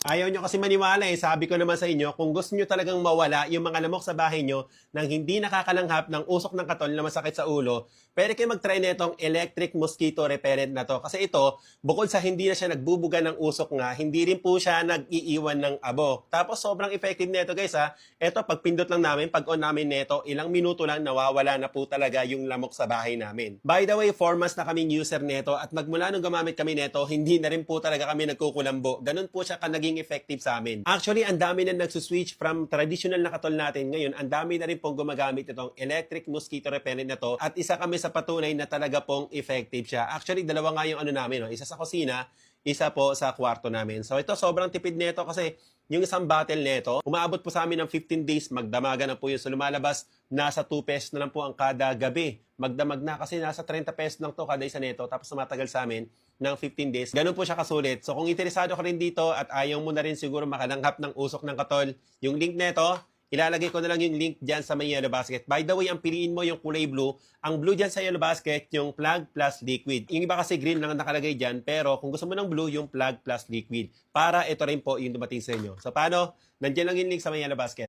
Ayaw nyo kasi maniwala eh. Sabi ko naman sa inyo, kung gusto nyo talagang mawala yung mga lamok sa bahay nyo nang hindi nakakalanghap ng usok ng katol na masakit sa ulo, pwede kayo mag-try na itong electric mosquito repellent na to. Kasi ito, bukod sa hindi na siya nagbubuga ng usok nga, hindi rin po siya nag-iiwan ng abo. Tapos sobrang effective nito guys ha. Ito, pag pindot lang namin, pag on namin nito, ilang minuto lang nawawala na po talaga yung lamok sa bahay namin. By the way, 4 months na kaming user nito at magmula nung gumamit kami nito, hindi na rin po talaga kami nagkukulambo. Ganun po siya kanaging effective sa amin. Actually, ang dami na nagsuswitch from traditional na katol natin ngayon. Ang dami na rin pong gumagamit itong electric mosquito repellent na to at isa kami sa patunay na talaga pong effective siya. Actually, dalawa nga yung ano namin, no? Isa sa kusina, isa po sa kwarto namin. So ito, sobrang tipid nito kasi yung isang bottle nito, umaabot po sa amin ng 15 days, magdamagan na po yun. So lumalabas, nasa 2 pesos na lang po ang kada gabi. Magdamag na kasi nasa 30 pesos lang to kada isa nito. Tapos tumatagal sa amin ng 15 days. Ganun po siya kasulit. So kung interesado ka rin dito at ayaw mo na rin siguro makalanghap ng usok ng katol, yung link nito, ilalagay ko na lang yung link dyan sa may yellow basket. By the way, ang piliin mo yung kulay blue. Ang blue dyan sa yellow basket, yung plug plus liquid. Yung iba kasi green lang nakalagay dyan, pero kung gusto mo ng blue, yung plug plus liquid. Para ito rin po yung dumating sa inyo. So paano? Nandiyan lang yung link sa may yellow basket.